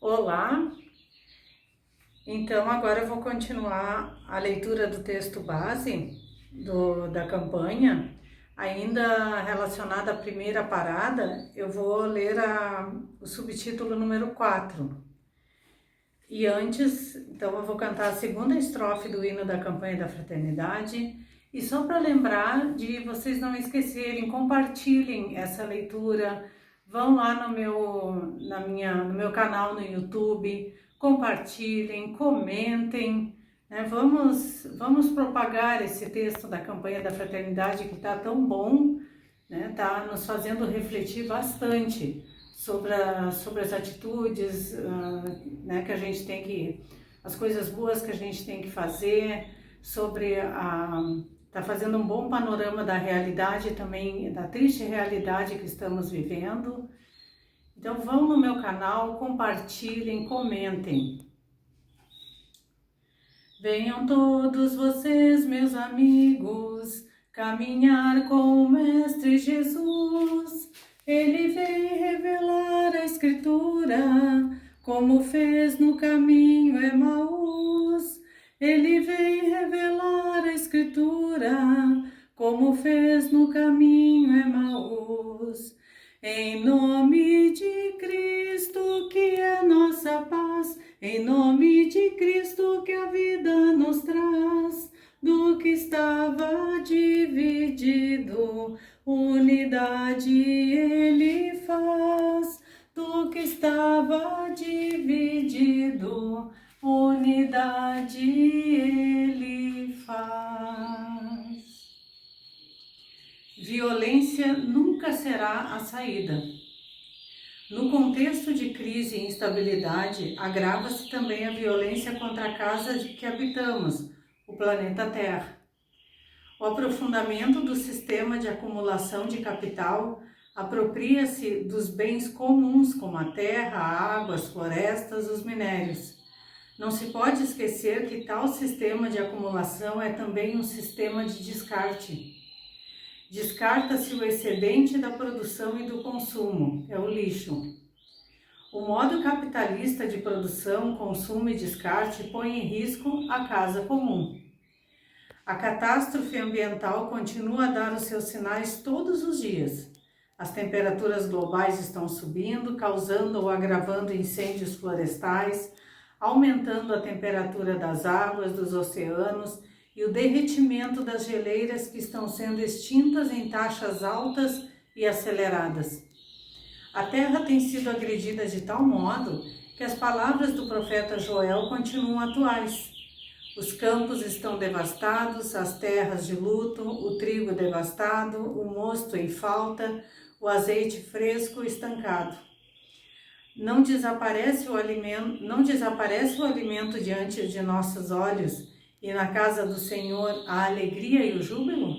Olá, então agora eu vou continuar a leitura do texto base da campanha, ainda relacionada à primeira parada. Eu vou ler o subtítulo número 4. E antes, então eu vou cantar a segunda estrofe do hino da campanha da fraternidade. E só para lembrar de vocês não esquecerem, compartilhem essa leitura. Vão lá no meu canal no YouTube, compartilhem, comentem, né? Vamos propagar esse texto da campanha da fraternidade que está tão bom, né? Está nos fazendo refletir bastante sobre as atitudes, né? Que a gente tem as coisas boas que a gente tem que fazer, está fazendo um bom panorama da realidade também, da triste realidade que estamos vivendo. Então vão no meu canal, compartilhem, comentem. Venham todos vocês, meus amigos, caminhar com o Mestre Jesus. Ele vem revelar a Escritura, como fez no caminho Emaús. Ele vem revelar a Escritura, como fez no caminho Emaús. Em nome de Cristo, que é nossa paz, em nome de Cristo, que a vida nos traz, do que estava dividido, unidade Ele faz. Do que estava dividido, unidade Ele faz. Violência nunca será a saída. No contexto de crise e instabilidade, agrava-se também a violência contra a casa que habitamos, o planeta Terra. O aprofundamento do sistema de acumulação de capital apropria-se dos bens comuns, como a terra, a água, as florestas, os minérios. Não se pode esquecer que tal sistema de acumulação é também um sistema de descarte. Descarta-se o excedente da produção e do consumo, é o lixo. O modo capitalista de produção, consumo e descarte põe em risco a casa comum. A catástrofe ambiental continua a dar os seus sinais todos os dias. As temperaturas globais estão subindo, causando ou agravando incêndios florestais, aumentando a temperatura das águas, dos oceanos e o derretimento das geleiras que estão sendo extintas em taxas altas e aceleradas. A Terra tem sido agredida de tal modo que as palavras do profeta Joel continuam atuais. Os campos estão devastados, as terras de luto, o trigo devastado, o mosto em falta, o azeite fresco estancado. Não desaparece o alimento diante de nossos olhos, e na casa do Senhor a alegria e o júbilo?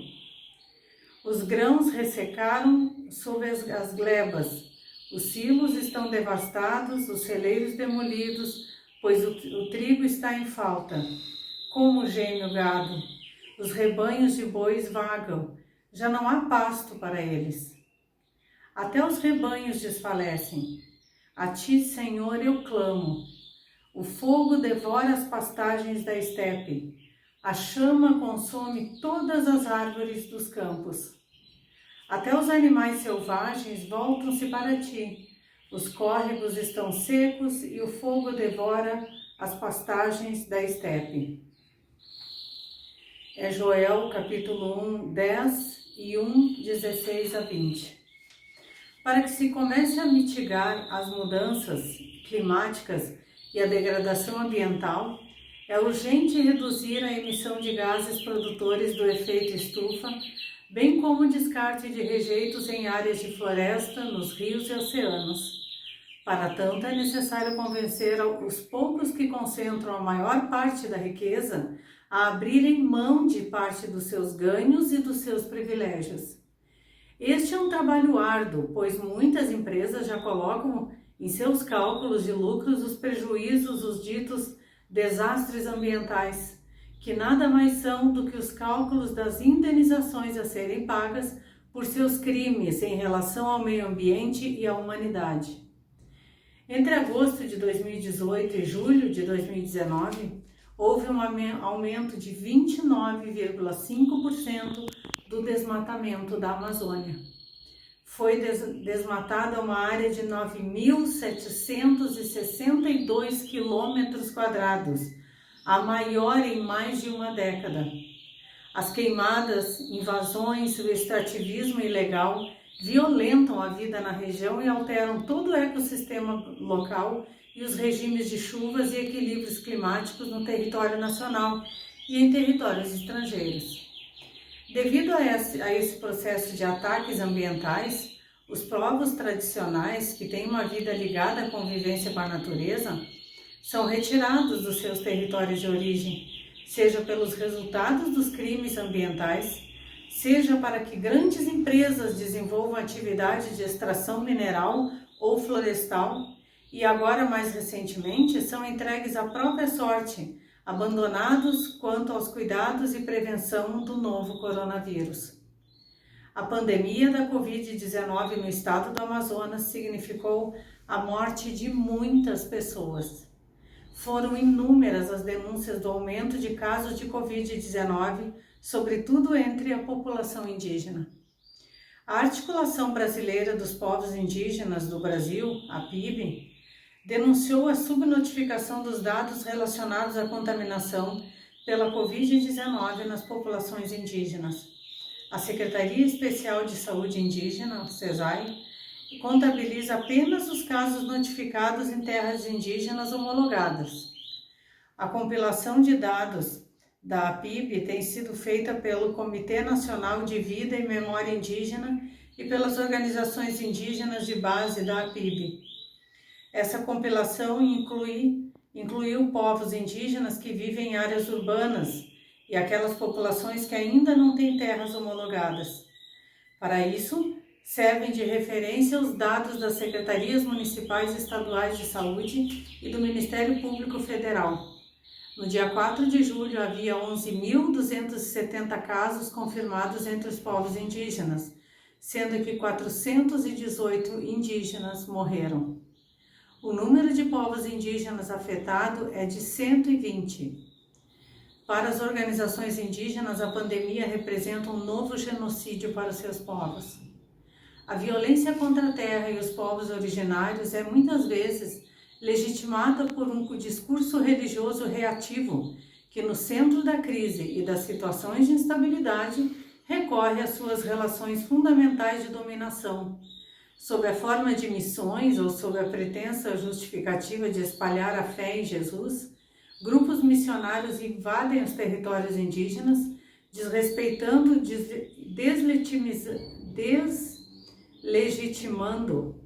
Os grãos ressecaram sob as glebas, os silos estão devastados, os celeiros demolidos, pois o trigo está em falta. Como geme o gado, os rebanhos de bois vagam, já não há pasto para eles. Até os rebanhos desfalecem. A ti, Senhor, eu clamo. O fogo devora as pastagens da estepe. A chama consome todas as árvores dos campos. Até os animais selvagens voltam-se para ti. Os córregos estão secos e o fogo devora as pastagens da estepe. É Joel, capítulo 1, 10 e 1, 16 a 20. Para que se comece a mitigar as mudanças climáticas e a degradação ambiental, é urgente reduzir a emissão de gases produtores do efeito estufa, bem como o descarte de rejeitos em áreas de floresta, nos rios e oceanos. Para tanto, é necessário convencer os poucos que concentram a maior parte da riqueza a abrirem mão de parte dos seus ganhos e dos seus privilégios. Este é um trabalho árduo, pois muitas empresas já colocam em seus cálculos de lucros os prejuízos, os ditos desastres ambientais, que nada mais são do que os cálculos das indenizações a serem pagas por seus crimes em relação ao meio ambiente e à humanidade. Entre agosto de 2018 e julho de 2019, houve um aumento de 29,5% do desmatamento da Amazônia. Foi desmatada uma área de 9.762 quilômetros quadrados, a maior em mais de uma década. As queimadas, invasões e o extrativismo ilegal violentam a vida na região e alteram todo o ecossistema local e os regimes de chuvas e equilíbrios climáticos no território nacional e em territórios estrangeiros. Devido a esse processo de ataques ambientais, os povos tradicionais, que têm uma vida ligada à convivência com a natureza, são retirados dos seus territórios de origem, seja pelos resultados dos crimes ambientais, seja para que grandes empresas desenvolvam atividade de extração mineral ou florestal e agora, mais recentemente, são entregues à própria sorte, abandonados quanto aos cuidados e prevenção do novo coronavírus. A pandemia da Covid-19 no estado do Amazonas significou a morte de muitas pessoas. Foram inúmeras as denúncias do aumento de casos de Covid-19, sobretudo entre a população indígena. A Articulação Brasileira dos Povos Indígenas do Brasil, a PIB, denunciou a subnotificação dos dados relacionados à contaminação pela Covid-19 nas populações indígenas. A Secretaria Especial de Saúde Indígena, SESAI, contabiliza apenas os casos notificados em terras indígenas homologadas. A compilação de dados da PIB tem sido feita pelo Comitê Nacional de Vida e Memória Indígena e pelas organizações indígenas de base da PIB. Essa compilação incluiu povos indígenas que vivem em áreas urbanas e aquelas populações que ainda não têm terras homologadas. Para isso, servem de referência os dados das Secretarias Municipais e Estaduais de Saúde e do Ministério Público Federal. No dia 4 de julho, havia 11.270 casos confirmados entre os povos indígenas, sendo que 418 indígenas morreram. O número de povos indígenas afetado é de 120. Para as organizações indígenas, a pandemia representa um novo genocídio para os seus povos. A violência contra a terra e os povos originários é muitas vezes legitimada por um discurso religioso reativo, que no centro da crise e das situações de instabilidade recorre às suas relações fundamentais de dominação. Sob a forma de missões ou sob a pretensa justificativa de espalhar a fé em Jesus, grupos missionários invadem os territórios indígenas, desrespeitando, deslegitimando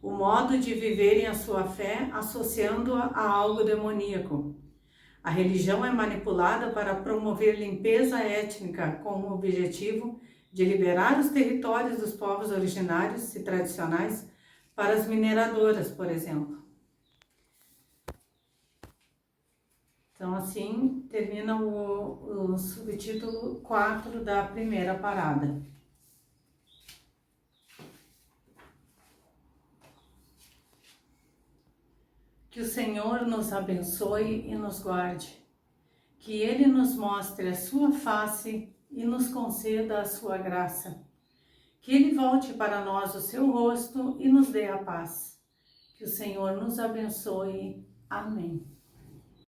o modo de viverem a sua fé, associando-a a algo demoníaco. A religião é manipulada para promover limpeza étnica com o objetivo de liberar os territórios dos povos originários e tradicionais para as mineradoras, por exemplo. Então, assim, termina o subtítulo 4 da primeira parada. Que o Senhor nos abençoe e nos guarde, que Ele nos mostre a sua face e nos conceda a sua graça, que Ele volte para nós o seu rosto e nos dê a paz. Que o Senhor nos abençoe. Amém.